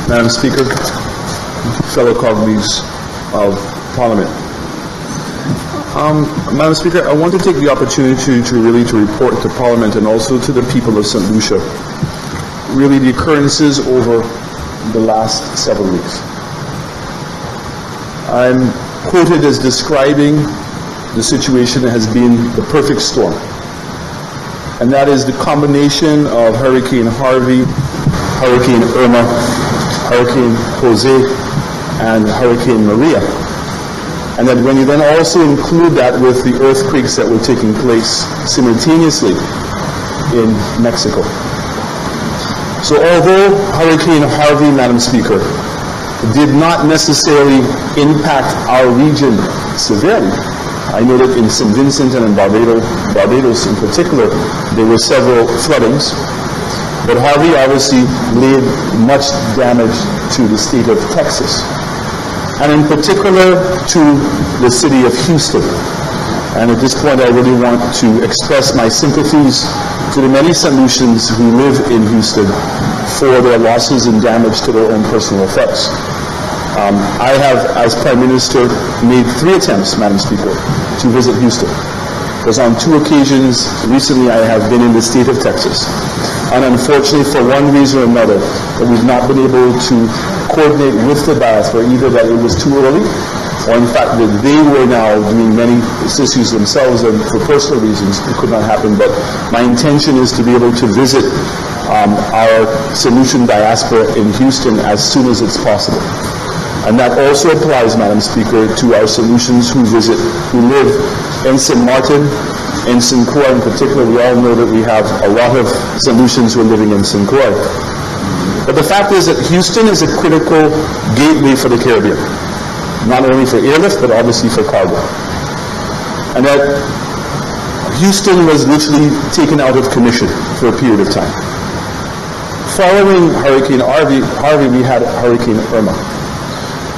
Madam Speaker, fellow colleagues of Parliament. Madam Speaker, I want to take the opportunity to report to Parliament and also to the people of St. Lucia really the occurrences over the last several weeks. I'm quoted as describing the situation as being the perfect storm. And that is the combination of Hurricane Harvey, Hurricane Irma, Hurricane Jose, and Hurricane Maria. And that when you then also include that with the earthquakes that were taking place simultaneously in Mexico. So although Hurricane Harvey, Madam Speaker, did not necessarily impact our region severely, I know that in St. Vincent and in Barbados in particular, there were several floodings. But Harvey obviously laid much damage to the state of Texas, and in particular to the city of Houston. And at this point, I really want to express my sympathies to the many St. Lucians who live in Houston for their losses and damage to their own personal effects. I have, as Prime Minister, made 3 attempts, Madam Speaker, to visit Houston. Because on 2 occasions recently I have been in the state of Texas. And unfortunately, for one reason or another, we've not been able to coordinate with the diaspora, either that it was too early, or in fact that they were now doing many issues themselves, and for personal reasons it could not happen. But my intention is to be able to visit our St. Lucian diaspora in Houston as soon as it's possible. And that also applies, Madam Speaker, to our St. Lucians who live in St. Martin, in St. Croix in particular. We all know that we have a lot of St. Lucians who are living in St. Croix. But the fact is that Houston is a critical gateway for the Caribbean, not only for airlift, but obviously for cargo. And that Houston was literally taken out of commission for a period of time. Following Hurricane Harvey, we had Hurricane Irma.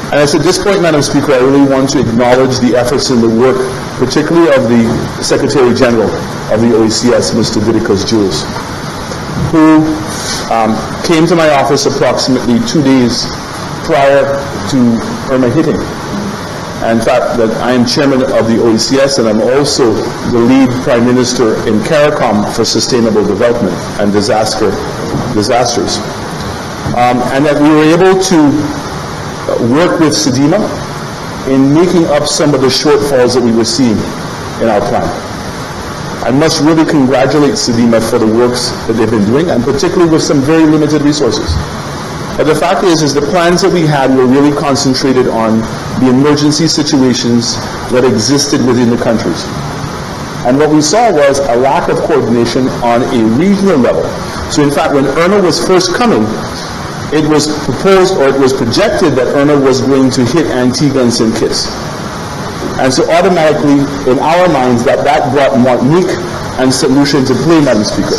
And at this point, Madam Speaker, I really want to acknowledge the efforts and the work, particularly of the Secretary General of the OECS, Mr. Didicus Jules, who came to my office approximately 2 days prior to Irma hitting. And in fact, that I am chairman of the OECS, and I'm also the lead Prime Minister in CARICOM for Sustainable Development and Disasters. And that we were able to work with SEDEMA in making up some of the shortfalls that we were seeing in our plan. I must really congratulate SEDEMA for the works that they've been doing, and particularly with some very limited resources. But the fact is the plans that we had were really concentrated on the emergency situations that existed within the countries. And what we saw was a lack of coordination on a regional level. So in fact, when Irma was first coming, it was proposed, or it was projected, that Irma was going to hit Antigua and St. Kitts. And so automatically, in our minds, that brought Martinique and St. Lucia into play, Madam Speaker.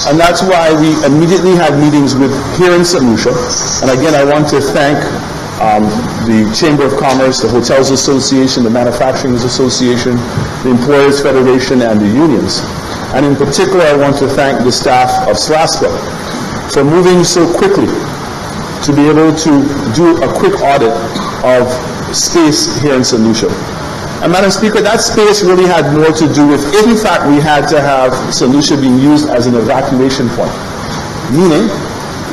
And that's why we immediately had meetings here in St. Lucia. And again, I want to thank the Chamber of Commerce, the Hotels Association, the Manufacturing Association, the Employers Federation, and the unions. And in particular, I want to thank the staff of SLASPA for moving so quickly to be able to do a quick audit of space here in St. Lucia. And Madam Speaker, that space really had more to do with, if in fact we had to have St. Lucia being used as an evacuation point. Meaning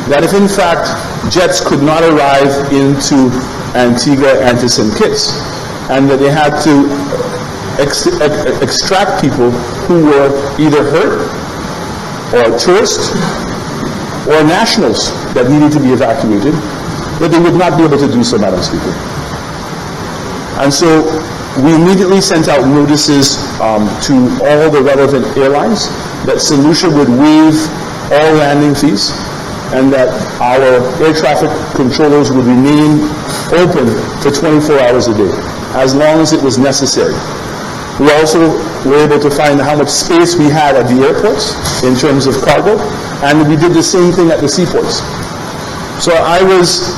that if in fact jets could not arrive into Antigua and to St. Kitts, and that they had to extract people who were either hurt or tourists or nationals that needed to be evacuated, that they would not be able to do so, Madam Speaker. And so we immediately sent out notices to all the relevant airlines that St. Lucia would waive all landing fees, and that our air traffic controllers would remain open for 24 hours a day, as long as it was necessary. We also were able to find how much space we had at the airports in terms of cargo, and we did the same thing at the seaports. So I was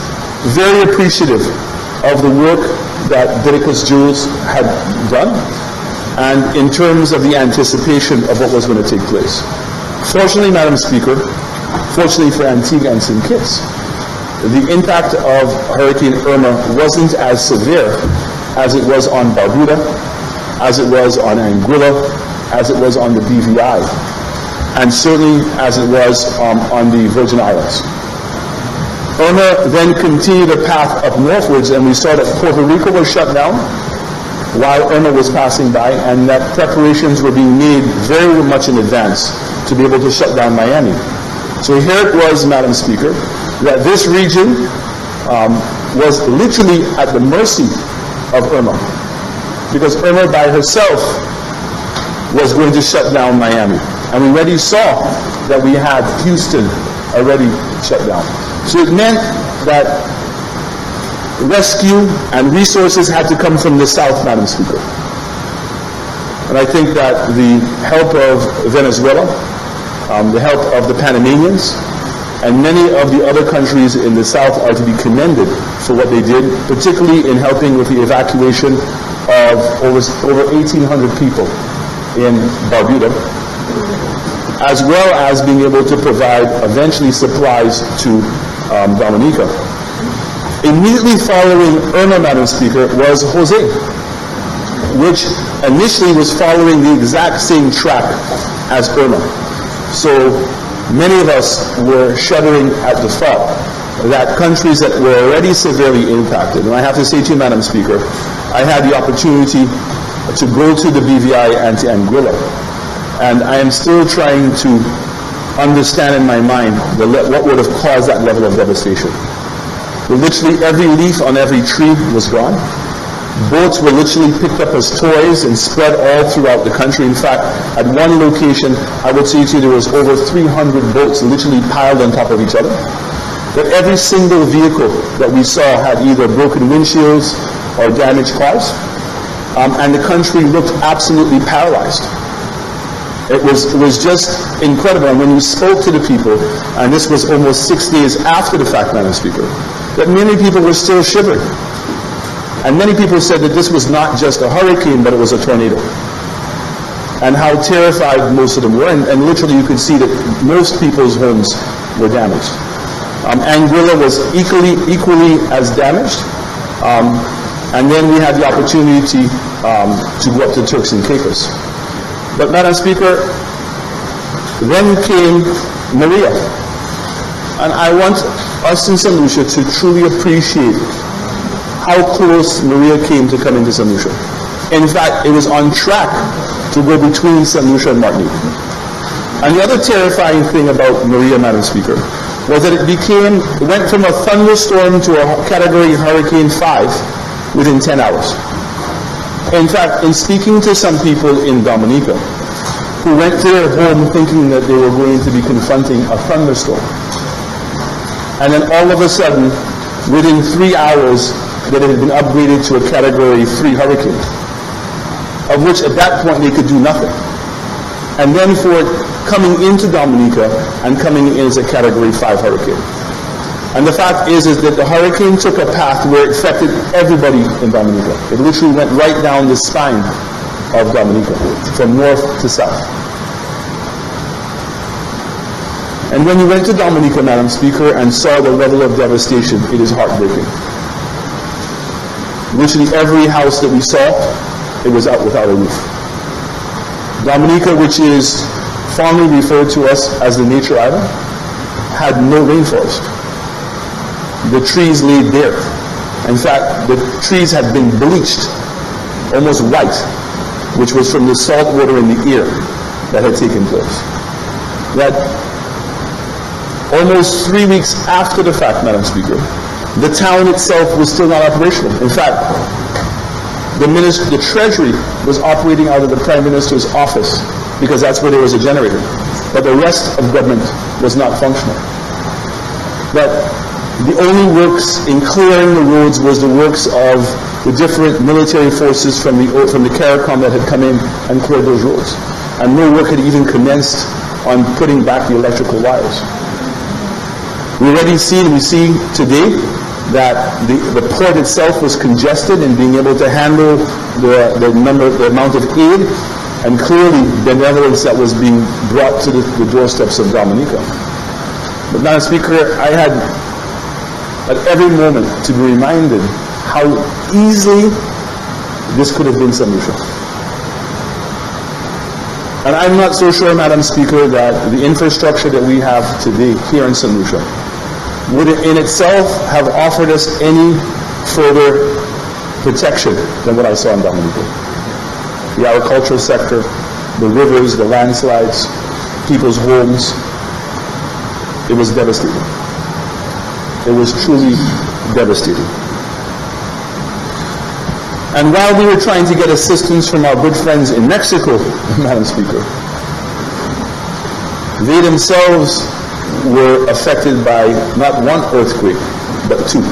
very appreciative of the work that Didicus Jules had done, and in terms of the anticipation of what was going to take place. Fortunately, Madam Speaker, fortunately for Antigua and St. Kitts, the impact of Hurricane Irma wasn't as severe as it was on Barbuda, as it was on Anguilla, as it was on the BVI, and certainly as it was on the Virgin Islands. Irma then continued a path up northwards, and we saw that Puerto Rico was shut down while Irma was passing by, and that preparations were being made very much in advance to be able to shut down Miami. So here it was, Madam Speaker, that this region was literally at the mercy of Irma, because Irma by herself was going to shut down Miami. And we already saw that we had Houston already shut down. So it meant that rescue and resources had to come from the south, Madam Speaker. And I think that the help of Venezuela, the help of the Panamanians, and many of the other countries in the south are to be commended for what they did, particularly in helping with the evacuation of over 1,800 people in Barbuda, as well as being able to provide eventually supplies to Dominica. Immediately following Irma, Madam Speaker, was Jose, which initially was following the exact same track as Irma. So many of us were shuddering at the thought that countries that were already severely impacted, and I have to say to you, Madam Speaker, I had the opportunity to go to the BVI and to Anguilla, and I am still trying to understand in my mind what would have caused that level of devastation. Literally every leaf on every tree was gone. Boats were literally picked up as toys and spread all throughout the country. In fact, at one location, I would say to you, there was over 300 boats literally piled on top of each other. That every single vehicle that we saw had either broken windshields or damaged cars. And the country looked absolutely paralyzed. It was just incredible. And when you spoke to the people, and this was almost 6 days after the fact, Madam Speaker, that many people were still shivering. And many people said that this was not just a hurricane, but it was a tornado. And how terrified most of them were. And literally you could see that most people's homes were damaged. Anguilla was equally as damaged. And then we had the opportunity to go up to Turks and Caicos. But Madam Speaker, then came Maria. And I want us in St. Lucia to truly appreciate how close Maria came to coming to St. Lucia. In fact, it was on track to go between St. Lucia and Martinique. And the other terrifying thing about Maria, Madam Speaker, was that it went from a thunderstorm to a Category Hurricane 5 within 10 hours. In fact, in speaking to some people in Dominica, who went to their home thinking that they were going to be confronting a thunderstorm, and then all of a sudden, within 3 hours, that it had been upgraded to a Category 3 hurricane, of which at that point they could do nothing. And then for it coming into Dominica and coming in as a Category 5 hurricane. And the fact is that the hurricane took a path where it affected everybody in Dominica. It literally went right down the spine of Dominica, from north to south. And when you went to Dominica, Madam Speaker, and saw the level of devastation, it is heartbreaking. Literally every house that we saw, it was out without a roof. Dominica, which is fondly referred to us as the nature island, had no rainforest. The trees laid bare. In fact, the trees had been bleached, almost white, which was from the salt water in the air that had taken place. That almost 3 weeks after the fact, Madam Speaker, the town itself was still not operational. In fact, the Treasury was operating out of the Prime Minister's office because that's where there was a generator. But the rest of government was not functional. But the only works in clearing the roads was the works of the different military forces from the CARICOM that had come in and cleared those roads. And no work had even commenced on putting back the electrical wires. We see today that the port itself was congested in being able to handle the amount of aid, and clearly benevolence that was being brought to the doorsteps of Dominica. But Madam Speaker, I had at every moment to be reminded how easily this could have been St. Lucia. And I'm not so sure, Madam Speaker, that the infrastructure that we have today here in St. Lucia would in itself have offered us any further protection than what I saw in Dominico. The agricultural sector, the rivers, the landslides, people's homes, it was devastating. It was truly devastating. And while we were trying to get assistance from our good friends in Mexico, Madam Speaker, they themselves were affected by not one earthquake, but two,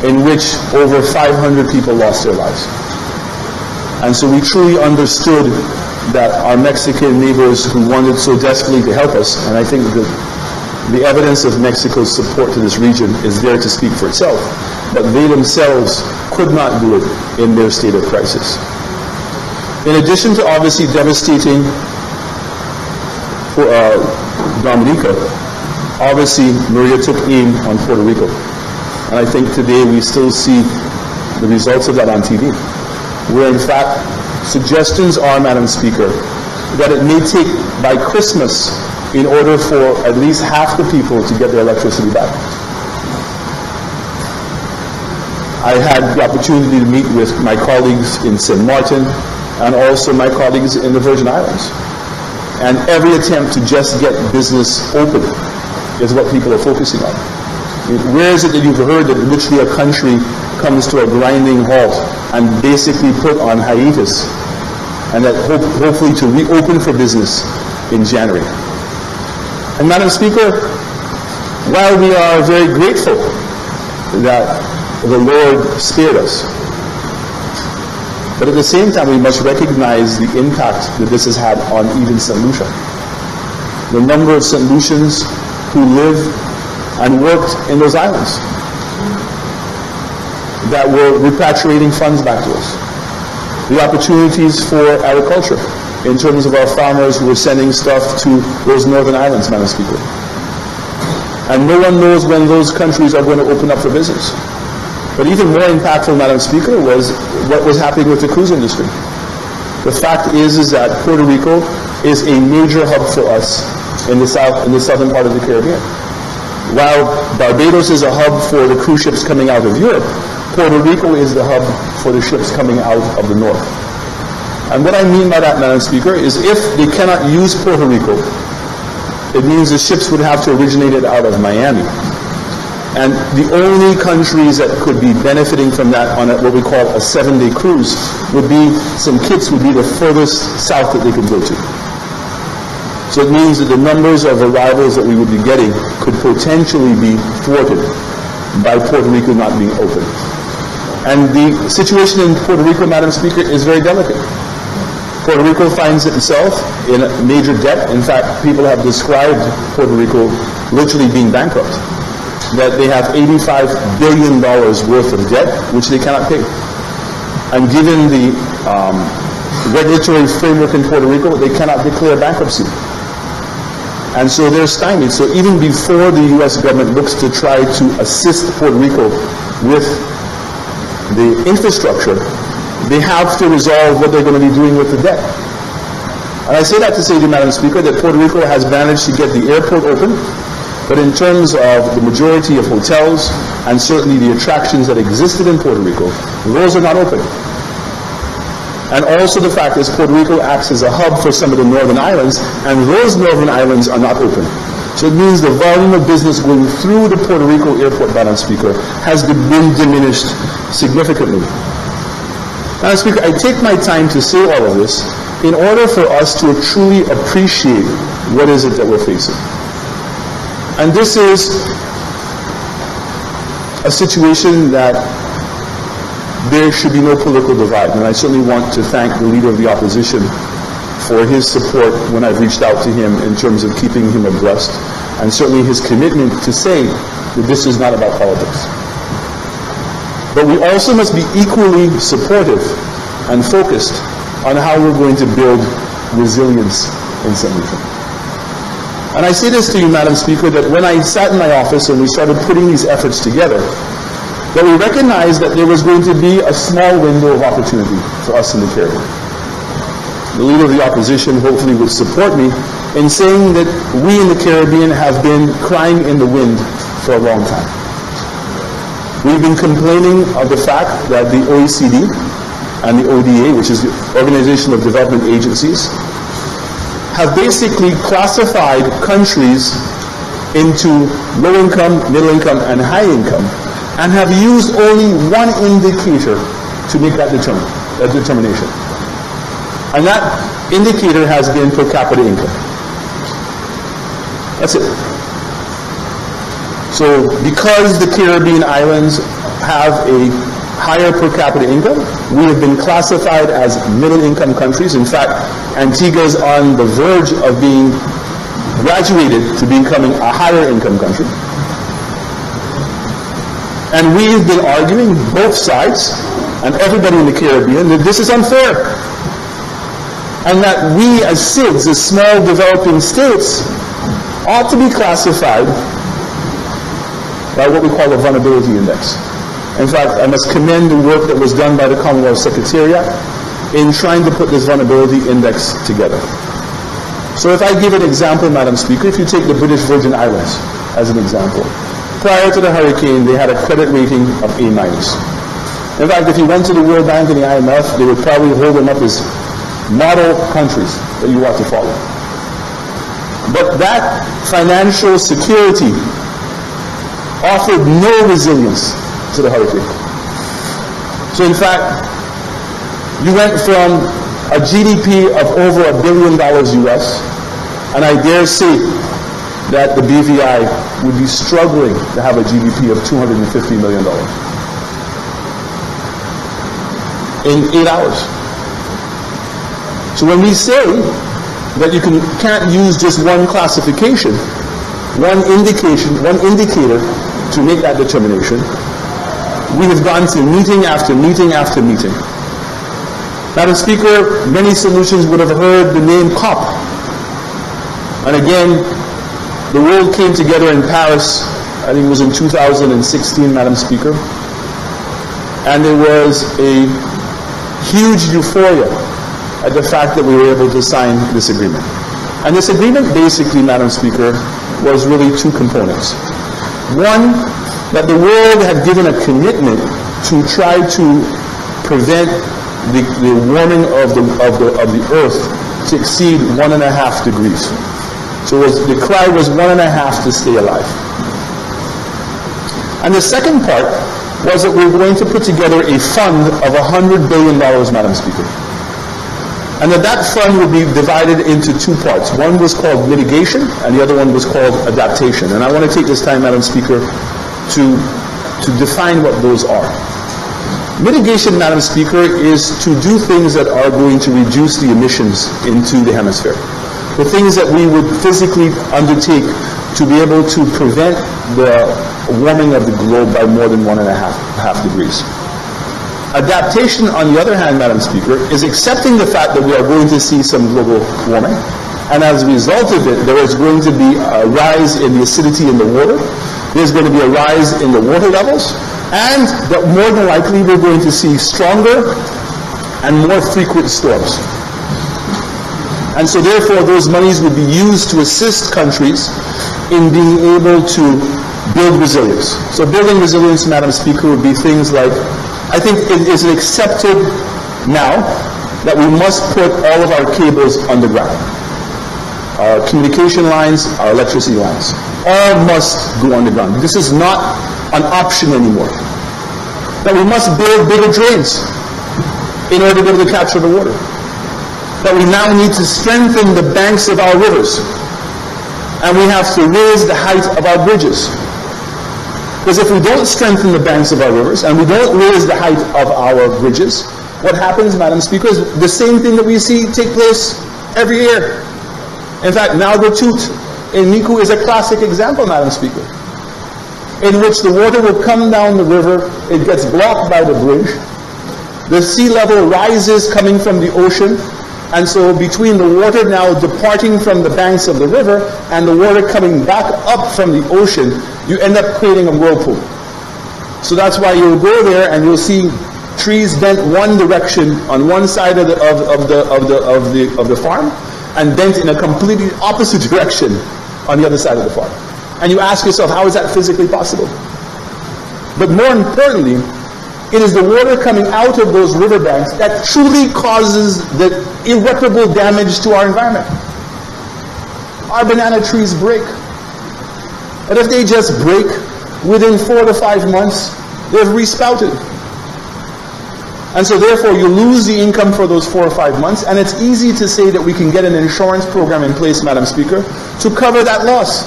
in which over 500 people lost their lives. And so we truly understood that our Mexican neighbors who wanted so desperately to help us, and I think that the evidence of Mexico's support to this region is there to speak for itself, but they themselves could not do it in their state of crisis. In addition to obviously devastating Dominica, obviously Maria took aim on Puerto Rico. And I think today we still see the results of that on TV, where in fact suggestions are, Madam Speaker, that it may take by Christmas in order for at least half the people to get their electricity back. I had the opportunity to meet with my colleagues in St. Martin and also my colleagues in the Virgin Islands. And every attempt to just get business open is what people are focusing on. Where is it that you've heard that literally a country comes to a grinding halt and basically put on hiatus, and that hopefully to reopen for business in January? And Madam Speaker, while we are very grateful that the Lord spared us, but at the same time we must recognize the impact that this has had on even St. Lucia. The number of St. Lucians who live and worked in those islands that were repatriating funds back to us. The opportunities for agriculture in terms of our farmers who were sending stuff to those northern islands, Madam Speaker. And no one knows when those countries are going to open up for business. But even more impactful, Madam Speaker, was what was happening with the cruise industry. The fact is that Puerto Rico is a major hub for us in the southern part of the Caribbean. While Barbados is a hub for the cruise ships coming out of Europe, Puerto Rico is the hub for the ships coming out of the north. And what I mean by that, Madam Speaker, is if they cannot use Puerto Rico, it means the ships would have to originate it out of Miami. And the only countries that could be benefiting from that on what we call a 7-day cruise would be, St. Kitts would be the furthest south that they could go to. So it means that the numbers of arrivals that we would be getting could potentially be thwarted by Puerto Rico not being open. And the situation in Puerto Rico, Madam Speaker, is very delicate. Puerto Rico finds itself in a major debt. In fact, people have described Puerto Rico literally being bankrupt. That they have $85 billion worth of debt, which they cannot pay. And given the regulatory framework in Puerto Rico, they cannot declare bankruptcy. And so they're stymied. So even before the U.S. government looks to try to assist Puerto Rico with the infrastructure, they have to resolve what they're going to be doing with the debt. And I say that to say to you, Madam Speaker, that Puerto Rico has managed to get the airport open, but in terms of the majority of hotels and certainly the attractions that existed in Puerto Rico, those are not open. And also the fact is Puerto Rico acts as a hub for some of the northern islands, and those northern islands are not open. So it means the volume of business going through the Puerto Rico airport, Madam Speaker, has been diminished significantly. Madam Speaker, I take my time to say all of this in order for us to truly appreciate what is it that we're facing. And this is a situation that there should be no political divide. And I certainly want to thank the Leader of the Opposition for his support when I've reached out to him in terms of keeping him abreast, and certainly his commitment to say that this is not about politics. But we also must be equally supportive and focused on how we're going to build resilience in St. Lucia. And I say this to you, Madam Speaker, that when I sat in my office and we started putting these efforts together, that we recognized that there was going to be a small window of opportunity for us in the Caribbean. The leader of the opposition hopefully would support me in saying that we in the Caribbean have been crying in the wind for a long time. We've been complaining of the fact that the OECD and the ODA, which is the Organization of Development Agencies, have basically classified countries into low income, middle income, and high income, and have used only one indicator to make that determination. And that indicator has been per capita income. That's it. So because the Caribbean islands have a higher per capita income, we have been classified as middle income countries. In fact, Antigua is on the verge of being graduated to becoming a higher income country. And we've been arguing, both sides, and everybody in the Caribbean, that this is unfair. And that we as SIDS, as small developing states, ought to be classified by what we call a vulnerability index. In fact, I must commend the work that was done by the Commonwealth Secretariat in trying to put this vulnerability index together. So if I give an example, Madam Speaker, if you take the British Virgin Islands as an example, prior to the hurricane, they had a credit rating of A-. In fact, if you went to the World Bank and the IMF, they would probably hold them up as model countries that you ought to follow. But that financial security offered no resilience to the hurricane. So in fact, you went from a GDP of over $1 billion US, and I dare say that the BVI would be struggling to have a GDP of $250 million in 8 hours. So when we say that you can't use just one classification, one indicator to make that determination, we have gone to meeting after meeting after meeting. Madam Speaker, many solutions would have heard the name COP. And again, the world came together in Paris, I think it was in 2016, Madam Speaker, and there was a huge euphoria at the fact that we were able to sign this agreement. And this agreement basically, Madam Speaker, was really two components. One, that the world had given a commitment to try to prevent the warming of the earth to exceed 1.5 degrees. So the cry was 1.5 to stay alive. And the second part was that we were going to put together a fund of $100 billion, Madam Speaker. And that fund would be divided into two parts. One was called mitigation, and the other one was called adaptation. And I want to take this time, Madam Speaker, to define what those are. Mitigation, Madam Speaker, is to do things that are going to reduce the emissions into the hemisphere. The things that we would physically undertake to be able to prevent the warming of the globe by more than 1.5 degrees. Adaptation, on the other hand, Madam Speaker, is accepting the fact that we are going to see some global warming, and as a result of it, there is going to be a rise in the acidity in the water, there's going to be a rise in the water levels, and that more than likely we're going to see stronger and more frequent storms. And so therefore, those monies would be used to assist countries in being able to build resilience. So building resilience, Madam Speaker, would be things like, I think it is accepted now that we must put all of our cables underground. Our communication lines, our electricity lines, all must go underground. This is not an option anymore. That we must build bigger drains in order to be able to capture the water. That we now need to strengthen the banks of our rivers. And we have to raise the height of our bridges. Because if we don't strengthen the banks of our rivers and we don't raise the height of our bridges, what happens, Madam Speaker, is the same thing that we see take place every year. In fact, Nalgotut in Miku is a classic example, Madam Speaker, in which the water will come down the river, it gets blocked by the bridge, the sea level rises coming from the ocean, And so between the water now departing from the banks of the river and the water coming back up from the ocean, you end up creating a whirlpool. So that's why you'll go there and you'll see trees bent one direction on one side of the farm, and bent in a completely opposite direction on the other side of the farm. And you ask yourself, how is that physically possible? But more importantly, it is the water coming out of those riverbanks that truly causes the irreparable damage to our environment. Our banana trees break. But if they just break, within 4 to 5 months, they've resprouted. And so therefore you lose the income for those 4 or 5 months, and it's easy to say that we can get an insurance program in place, Madam Speaker, to cover that loss.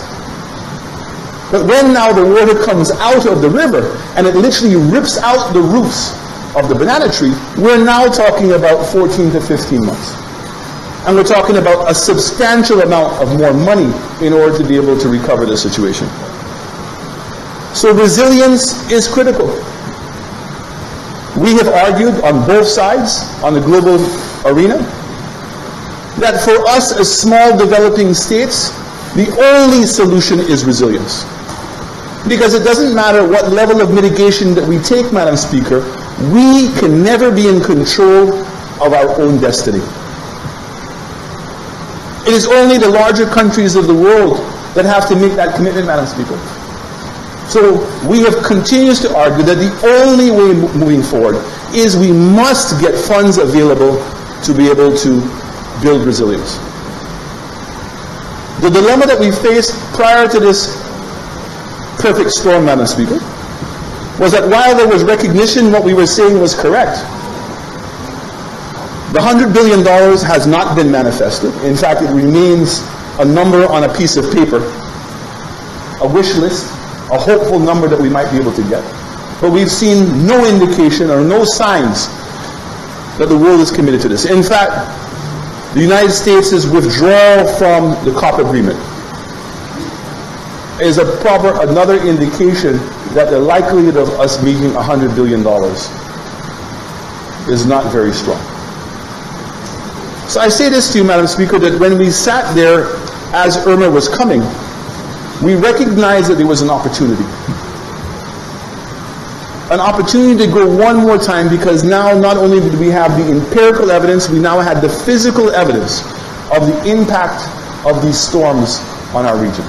But when now the water comes out of the river and it literally rips out the roots of the banana tree, we're now talking about 14 to 15 months. And we're talking about a substantial amount of more money in order to be able to recover the situation. So resilience is critical. We have argued on both sides, on the global arena, that for us as small developing states, the only solution is resilience. Because it doesn't matter what level of mitigation that we take, Madam Speaker, we can never be in control of our own destiny. It is only the larger countries of the world that have to make that commitment, Madam Speaker. So we have continued to argue that the only way moving forward is we must get funds available to be able to build resilience. The dilemma that we faced prior to this perfect storm, Madam Speaker, was that while there was recognition what we were saying was correct, the $100 billion has not been manifested. In fact, it remains a number on a piece of paper, a wish list, a hopeful number that we might be able to get. But we've seen no indication or no signs that the world is committed to this. In fact, the United States' withdrawal from the COP agreement is another indication that the likelihood of us meeting $100 billion is not very strong. So I say this to you, Madam Speaker, that when we sat there as Irma was coming, we recognized that there was an opportunity. An opportunity to go one more time, because now not only did we have the empirical evidence, we now had the physical evidence of the impact of these storms on our region.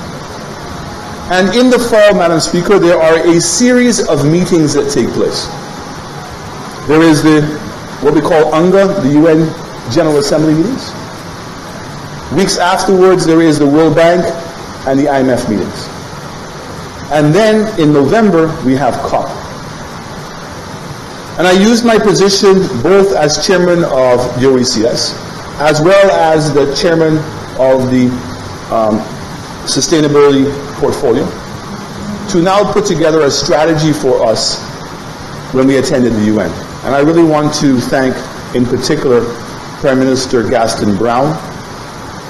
And in the fall, Madam Speaker, there are a series of meetings that take place. There is what we call UNGA, the UN General Assembly meetings. Weeks afterwards, there is the World Bank and the IMF meetings. And then in November, we have COP. And I used my position both as chairman of the OECS, as well as the chairman of the sustainability portfolio, to now put together a strategy for us when we attended the UN. And I really want to thank, in particular, Prime Minister Gaston Brown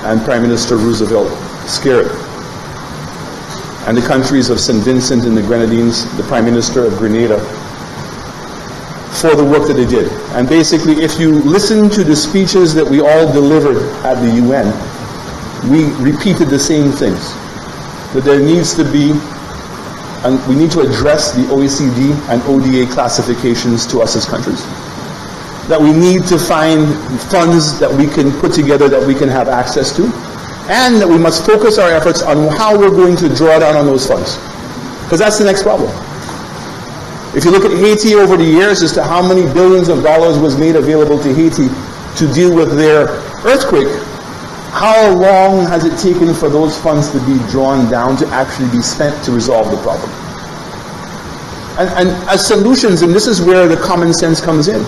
and Prime Minister Roosevelt Skerrit, and the countries of St. Vincent and the Grenadines, the Prime Minister of Grenada, for the work that they did. And basically, if you listen to the speeches that we all delivered at the UN, we repeated the same things. That there needs to be, and we need to address the OECD and ODA classifications to us as countries. That we need to find funds that we can put together that we can have access to, and that we must focus our efforts on how we're going to draw down on those funds. Because that's the next problem. If you look at Haiti over the years as to how many billions of dollars was made available to Haiti to deal with their earthquake, how long has it taken for those funds to be drawn down to actually be spent to resolve the problem? And as solutions, and this is where the common sense comes in.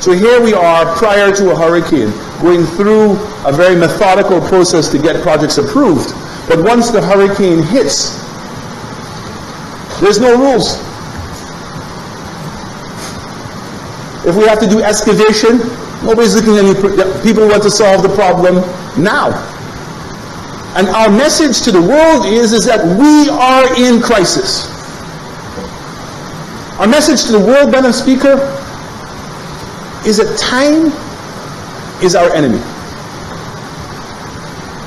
So here we are prior to a hurricane, going through a very methodical process to get projects approved. But once the hurricane hits, there's no rules. If we have to do excavation, nobody's looking at any, people want to solve the problem now. And our message to the world is that we are in crisis. Our message to the world, Madam Speaker, is that time is our enemy.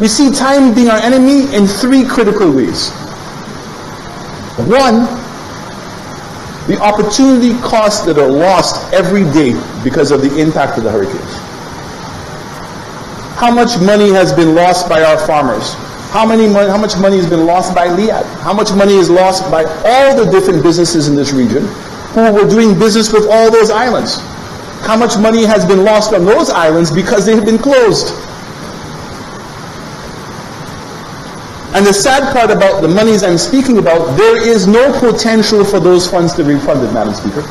We see time being our enemy in three critical ways. One, the opportunity costs that are lost every day because of the impact of the hurricanes. How much money has been lost by our farmers? How much money has been lost by Liat? How much money is lost by all the different businesses in this region who were doing business with all those islands? How much money has been lost on those islands because they have been closed? And the sad part about the monies I'm speaking about, there is no potential for those funds to be refunded, Madam Speaker.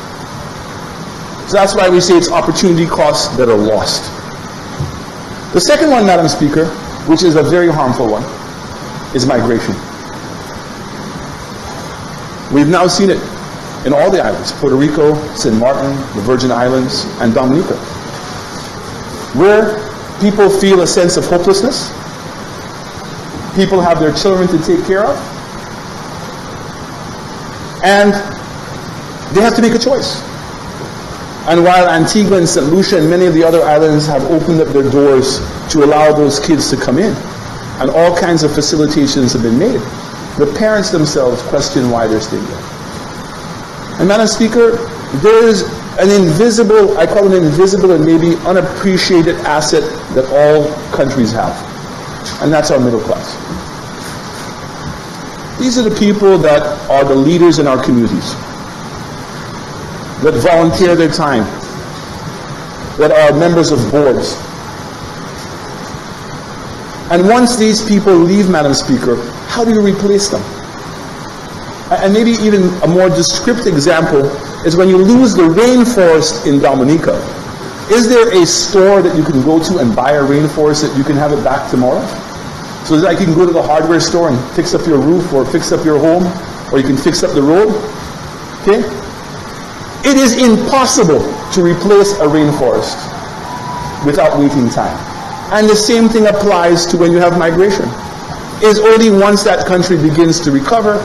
So that's why we say it's opportunity costs that are lost. The second one, Madam Speaker, which is a very harmful one, is migration. We've now seen it in all the islands, Puerto Rico, St. Martin, the Virgin Islands, and Dominica, where people feel a sense of hopelessness. People have their children to take care of, and they have to make a choice. And while Antigua and St. Lucia and many of the other islands have opened up their doors to allow those kids to come in, and all kinds of facilitations have been made, the parents themselves question why they're staying there. And Madam Speaker, there is an invisible, I call it an invisible and maybe unappreciated asset that all countries have, and that's our middle class. These are the people that are the leaders in our communities, that volunteer their time, that are members of boards. And once these people leave, Madam Speaker, how do you replace them? And maybe even a more descriptive example is when you lose the rainforest in Dominica. Is there a store that you can go to and buy a rainforest that you can have it back tomorrow? So that you can go to the hardware store and fix up your roof or fix up your home, or you can fix up the road? Okay? It is impossible to replace a rainforest without waiting time. And the same thing applies to when you have migration. It is only once that country begins to recover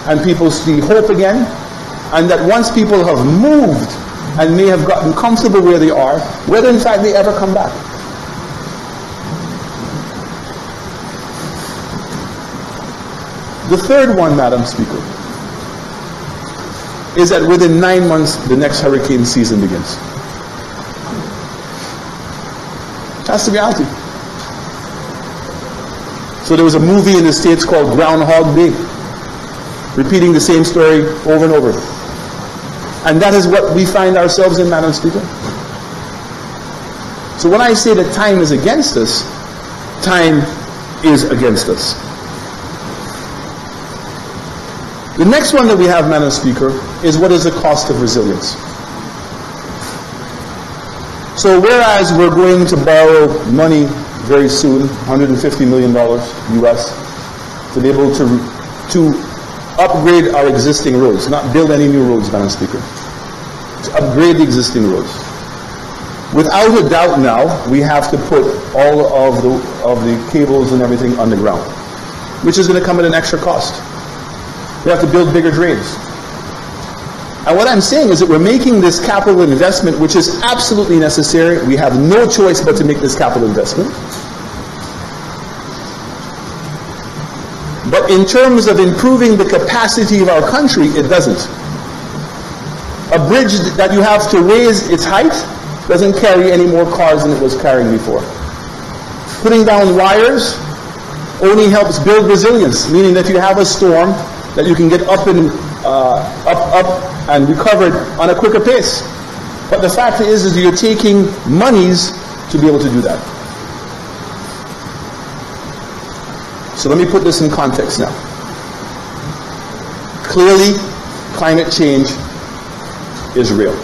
and people see hope again, and that once people have moved and may have gotten comfortable where they are, whether in fact they ever come back. The third one, Madam Speaker, is that within 9 months, the next hurricane season begins. That's the reality. So there was a movie in the States called Groundhog Day, repeating the same story over and over. And that is what we find ourselves in, Madam Speaker. So when I say that time is against us, time is against us. The next one that we have, Madam Speaker, is what is the cost of resilience. So whereas we're going to borrow money very soon, $150 million US, to be able to upgrade our existing roads, not build any new roads, Madam Speaker, to upgrade the existing roads. Without a doubt now, we have to put all of the cables and everything underground, which is going to come at an extra cost. We have to build bigger drains. And what I'm saying is that we're making this capital investment, which is absolutely necessary. We have no choice but to make this capital investment. But in terms of improving the capacity of our country, it doesn't. A bridge that you have to raise its height doesn't carry any more cars than it was carrying before. Putting down wires only helps build resilience, meaning that if you have a storm, that you can get up and recovered on a quicker pace. But the fact is that you're taking monies to be able to do that. So let me put this in context now. Clearly, climate change is real.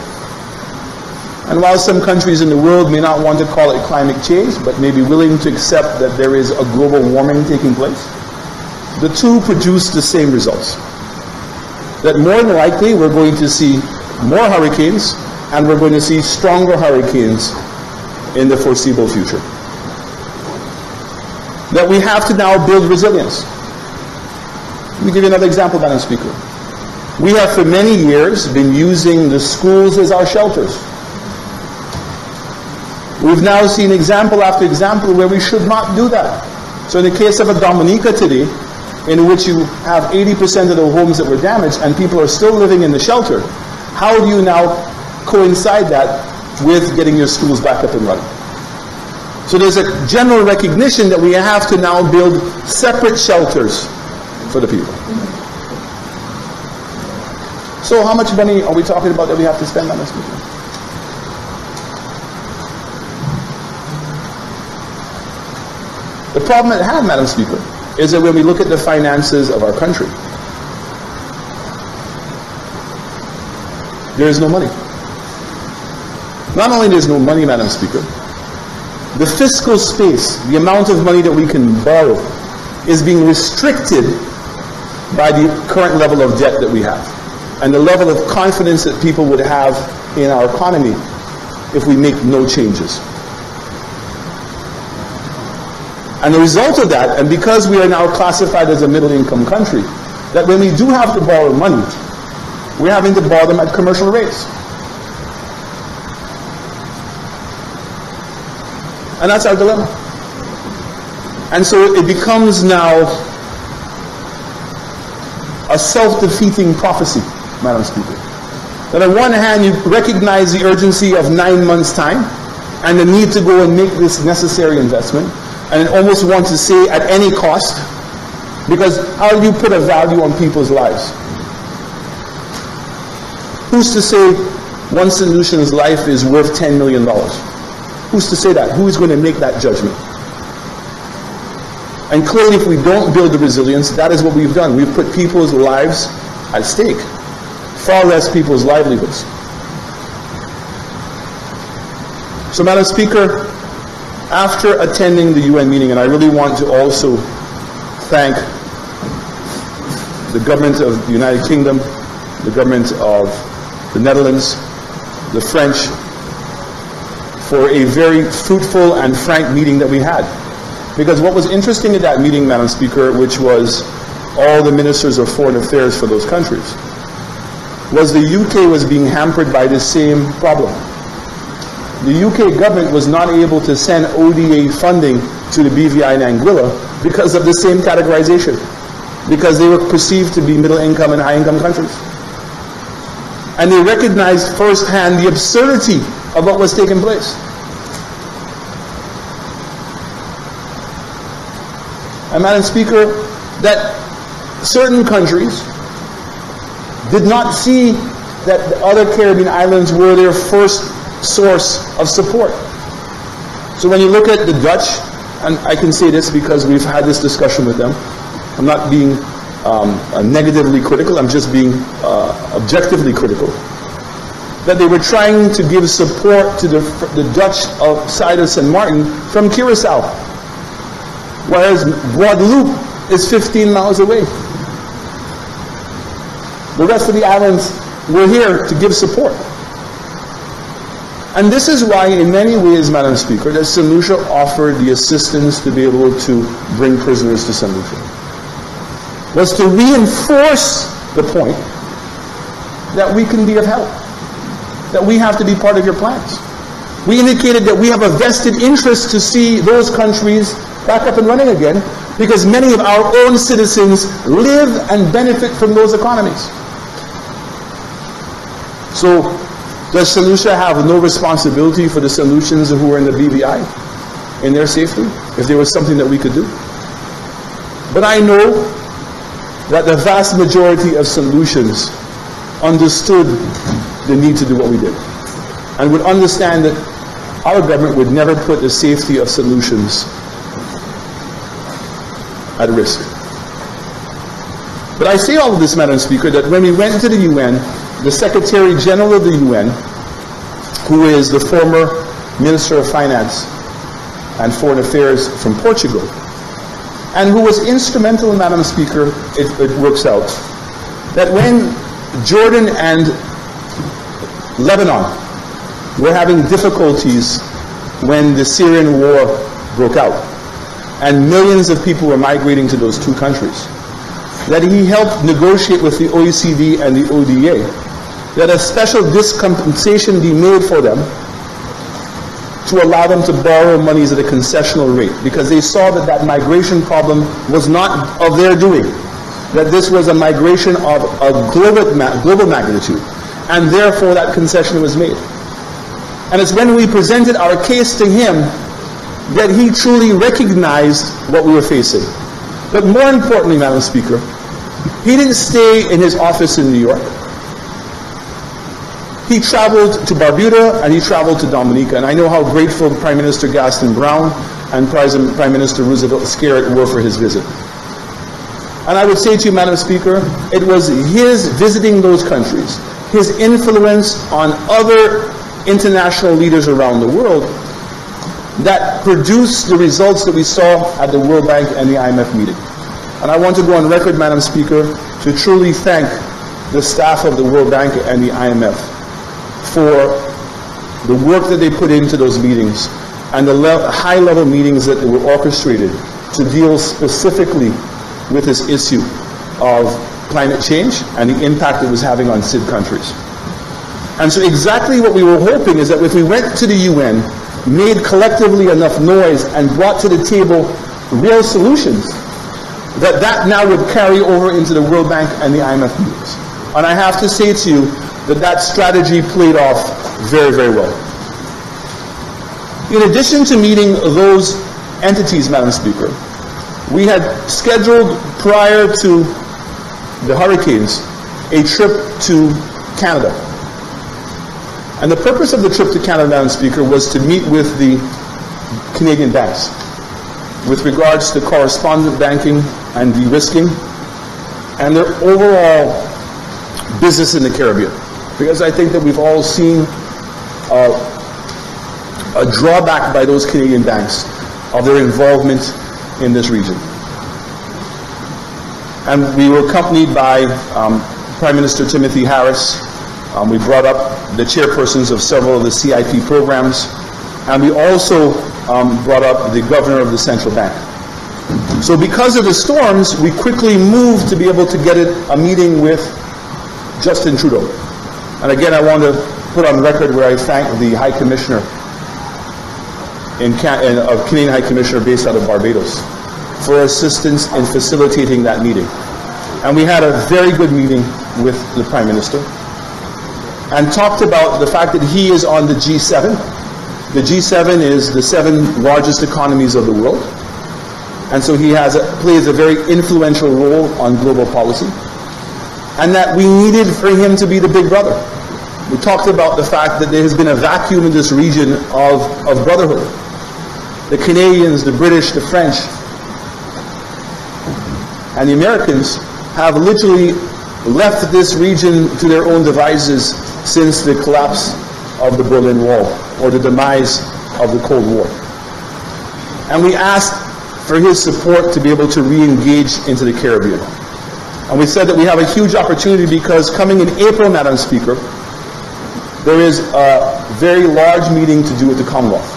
And while some countries in the world may not want to call it climate change, but may be willing to accept that there is a global warming taking place, the two produce the same results. That more than likely we're going to see more hurricanes, and we're going to see stronger hurricanes in the foreseeable future. That we have to now build resilience. Let me give you another example, Madam Speaker. We have for many years been using the schools as our shelters. We've now seen example after example where we should not do that. So in the case of a Dominica today, in which you have 80% of the homes that were damaged and people are still living in the shelter, how do you now coincide that with getting your schools back up and running? So there's a general recognition that we have to now build separate shelters for the people. So how much money are we talking about that we have to spend on this? The problem at hand, Madam Speaker, is that when we look at the finances of our country, there is no money. Not only there's no money, Madam Speaker, the fiscal space, the amount of money that we can borrow, is being restricted by the current level of debt that we have and the level of confidence that people would have in our economy if we make no changes. And the result of that, and because we are now classified as a middle-income country, that when we do have to borrow money, we're having to borrow them at commercial rates. And that's our dilemma. And so it becomes now a self-defeating prophecy, Madam Speaker. That on one hand, you recognize the urgency of 9 months' time and the need to go and make this necessary investment, and almost want to say at any cost, because how do you put a value on people's lives? Who's to say one solution's life is worth $10 million? Who's to say that? Who is going to make that judgment? And clearly, if we don't build the resilience, that is what we've done. We've put people's lives at stake, far less people's livelihoods. So, Madam Speaker, after attending the UN meeting, and I really want to also thank the government of the United Kingdom, the government of the Netherlands, the French, for a very fruitful and frank meeting that we had. Because what was interesting at that meeting, Madam Speaker, which was all the ministers of foreign affairs for those countries, was the UK was being hampered by the same problem. The UK government was not able to send ODA funding to the BVI in Anguilla because of the same categorization, because they were perceived to be middle-income and high-income countries. And they recognized firsthand the absurdity of what was taking place. And Madam Speaker, that certain countries did not see that the other Caribbean islands were their first source of support. So when you look at the Dutch, and I can say this because we've had this discussion with them, I'm not being negatively critical, I'm just being objectively critical, that they were trying to give support to the Dutch side of St. Martin from Curacao, whereas Guadeloupe is 15 miles away. The rest of the islands were here to give support. And this is why, in many ways, Madam Speaker, that St. Lucia offered the assistance to be able to bring prisoners to St. Lucia, was to reinforce the point that we can be of help, that we have to be part of your plans. We indicated that we have a vested interest to see those countries back up and running again, because many of our own citizens live and benefit from those economies. So, does St. Lucia have no responsibility for the St. Lucians who are in the BVI, in their safety, if there was something that we could do? But I know that the vast majority of St. Lucians understood the need to do what we did, and would understand that our government would never put the safety of St. Lucians at risk. But I say all of this, Madam Speaker, that when we went to the UN, the Secretary General of the UN, who is the former Minister of Finance and Foreign Affairs from Portugal, and who was instrumental, Madam Speaker, it works out, that when Jordan and Lebanon were having difficulties when the Syrian war broke out, and millions of people were migrating to those two countries, that he helped negotiate with the OECD and the ODA that a special dispensation be made for them to allow them to borrow monies at a concessional rate, because they saw that that migration problem was not of their doing, that this was a migration of a global magnitude, and therefore that concession was made. And it's when we presented our case to him that he truly recognized what we were facing. But more importantly, Madam Speaker, he didn't stay in his office in New York. He traveled to Barbuda and he traveled to Dominica, and I know how grateful Prime Minister Gaston Brown and Prime Minister Roosevelt Skerritt were for his visit. And I would say to you, Madam Speaker, it was his visiting those countries, his influence on other international leaders around the world, that produced the results that we saw at the World Bank and the IMF meeting. And I want to go on record, Madam Speaker, to truly thank the staff of the World Bank and the IMF for the work that they put into those meetings and the high-level meetings that were orchestrated to deal specifically with this issue of climate change and the impact it was having on SID countries. And so exactly what we were hoping is that if we went to the UN, made collectively enough noise and brought to the table real solutions, that now would carry over into the World Bank and the IMF meetings. And I have to say to you that strategy played off very, very well. In addition to meeting those entities, Madam Speaker, we had scheduled prior to the hurricanes a trip to Canada. And the purpose of the trip to Canada, Madam Speaker, was to meet with the Canadian banks with regards to correspondent banking and de-risking and their overall business in the Caribbean. Because I think that we've all seen a drawback by those Canadian banks of their involvement in this region. And we were accompanied by Prime Minister Timothy Harris. We brought up the chairpersons of several of the CIP programs, and we also brought up the governor of the central bank. So because of the storms, we quickly moved to be able to get a meeting with Justin Trudeau. And again, I want to put on record where I thank the High Commissioner, Canadian High Commissioner based out of Barbados, for assistance in facilitating that meeting. And we had a very good meeting with the Prime Minister and talked about the fact that he is on the G7. The G7 is the 7 largest economies of the world. And so he plays a very influential role on global policy. And that we needed for him to be the big brother. We talked about the fact that there has been a vacuum in this region of brotherhood. The Canadians, the British, the French, and the Americans have literally left this region to their own devices since the collapse of the Berlin Wall, or the demise of the Cold War. And we asked for his support to be able to re-engage into the Caribbean. And we said that we have a huge opportunity because coming in April, Madam Speaker, there is a very large meeting to do with the Commonwealth.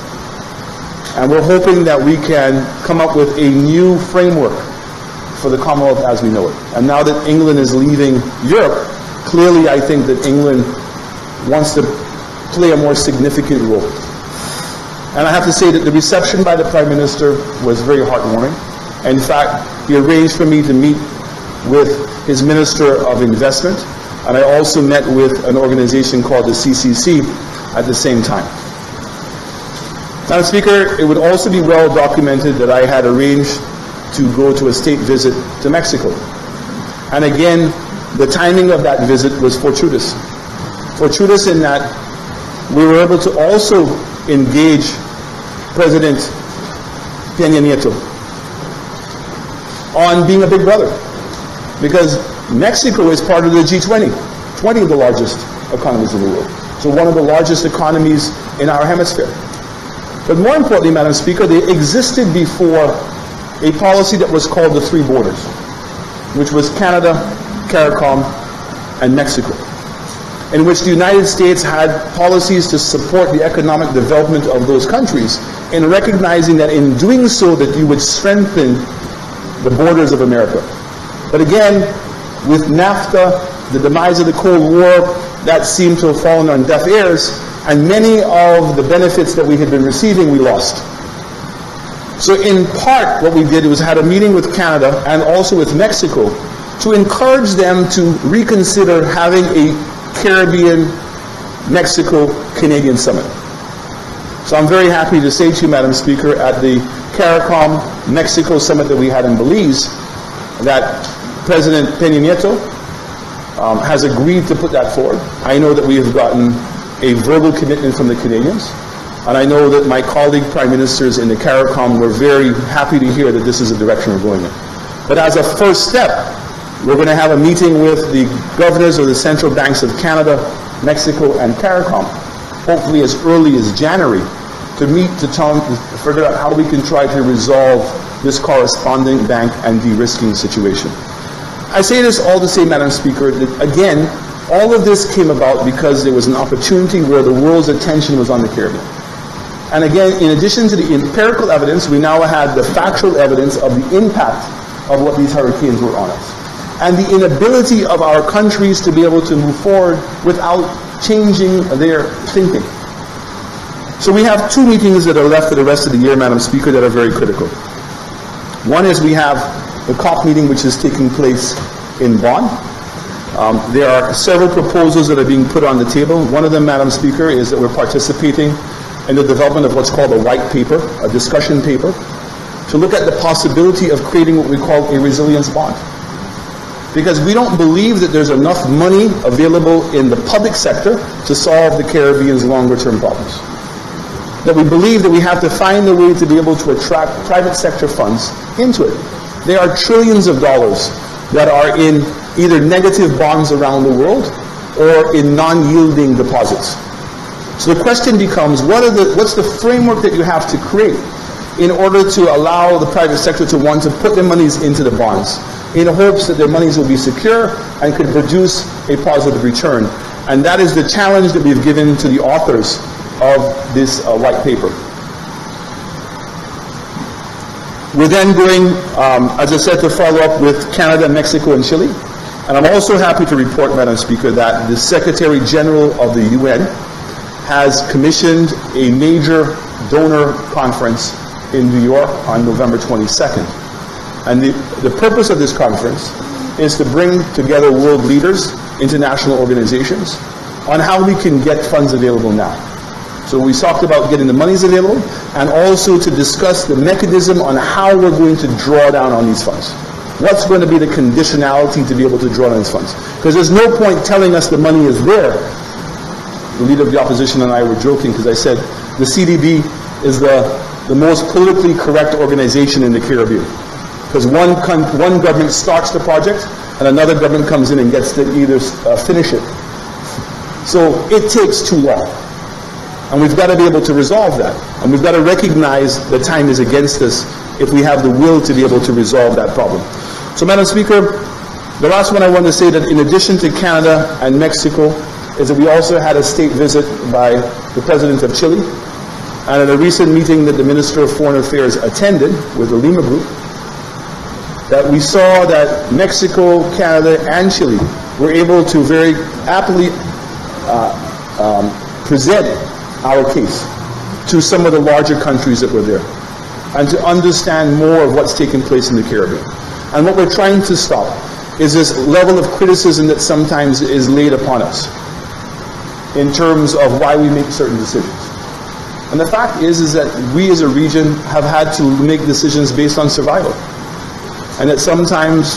And we're hoping that we can come up with a new framework for the Commonwealth as we know it. And now that England is leaving Europe, clearly I think that England wants to play a more significant role. And I have to say that the reception by the Prime Minister was very heartwarming. In fact, he arranged for me to meet with his Minister of Investment, and I also met with an organization called the CCC at the same time. Madam Speaker, it would also be well documented that I had arranged to go to a state visit to Mexico. And again, the timing of that visit was fortuitous. Fortuitous in that we were able to also engage President Peña Nieto on being a big brother. Because Mexico is part of the G20, 20 of the largest economies of the world. So one of the largest economies in our hemisphere. But more importantly, Madam Speaker, they existed before a policy that was called the Three Borders, which was Canada, CARICOM, and Mexico, in which the United States had policies to support the economic development of those countries, in recognizing that in doing so that you would strengthen the borders of America. But again, with NAFTA, the demise of the Cold War, that seemed to have fallen on deaf ears, And many of the benefits that we had been receiving, we lost. So in part, what we did was had a meeting with Canada and also with Mexico to encourage them to reconsider having a Caribbean-Mexico-Canadian summit. So I'm very happy to say to you, Madam Speaker, at the CARICOM-Mexico summit that we had in Belize, that President Peña Nieto has agreed to put that forward. I know that we have gotten a verbal commitment from the Canadians, and I know that my colleague Prime Ministers in the CARICOM were very happy to hear that this is the direction we're going in. But as a first step, we're going to have a meeting with the governors of the central banks of Canada, Mexico, and CARICOM, hopefully as early as January, to meet to figure out how we can try to resolve this corresponding bank and de-risking situation. I say this all to say, Madam Speaker, that again, all of this came about because there was an opportunity where the world's attention was on the Caribbean. And again, in addition to the empirical evidence, we now had the factual evidence of the impact of what these hurricanes were on us. And the inability of our countries to be able to move forward without changing their thinking. So we have two meetings that are left for the rest of the year, Madam Speaker, that are very critical. One is we have the COP meeting, which is taking place in Bonn. There are several proposals that are being put on the table. One of them, Madam Speaker, is that we're participating in the development of what's called a white paper, a discussion paper, to look at the possibility of creating what we call a resilience bond. Because we don't believe that there's enough money available in the public sector to solve the Caribbean's longer-term problems. That we believe that we have to find a way to be able to attract private sector funds into it. There are trillions of dollars that are in either negative bonds around the world or in non-yielding deposits. So the question becomes, what's the framework that you have to create in order to allow the private sector to want to put their monies into the bonds in hopes that their monies will be secure and could produce a positive return? And that is the challenge that we've given to the authors of this white paper. We're then going, as I said, to follow up with Canada, Mexico, and Chile. And I'm also happy to report, Madam Speaker, that the Secretary General of the UN has commissioned a major donor conference in New York on November 22nd. And the purpose of this conference is to bring together world leaders, international organizations, on how we can get funds available now. So we talked about getting the monies available and also to discuss the mechanism on how we're going to draw down on these funds. What's going to be the conditionality to be able to draw down these funds? Because there's no point telling us the money is there. The leader of the opposition and I were joking because I said the CDB is the most politically correct organization in the Caribbean. Because one government starts the project and another government comes in and gets to either finish it. So it takes too long. And we've got to be able to resolve that. And we've got to recognize that time is against us if we have the will to be able to resolve that problem. So, Madam Speaker, the last one I want to say that in addition to Canada and Mexico is that we also had a state visit by the President of Chile. And at a recent meeting that the Minister of Foreign Affairs attended with the Lima Group, that we saw that Mexico, Canada, and Chile were able to very aptly present our case to some of the larger countries that were there and to understand more of what's taking place in the Caribbean. And what we're trying to stop is this level of criticism that sometimes is laid upon us in terms of why we make certain decisions. And the fact is that we as a region have had to make decisions based on survival. And that sometimes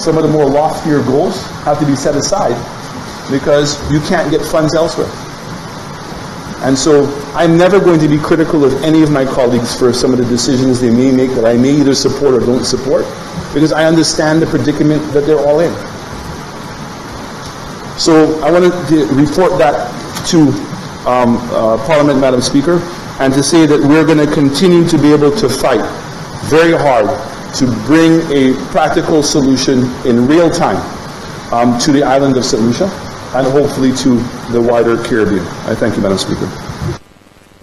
some of the more loftier goals have to be set aside because you can't get funds elsewhere. And so I'm never going to be critical of any of my colleagues for some of the decisions they may make that I may either support or don't support, because I understand the predicament that they're all in. So I wanted to report that to Parliament, Madam Speaker, and to say that we're going to continue to be able to fight very hard to bring a practical solution in real time to the island of St. Lucia and hopefully to the wider Caribbean. I thank you, Madam Speaker.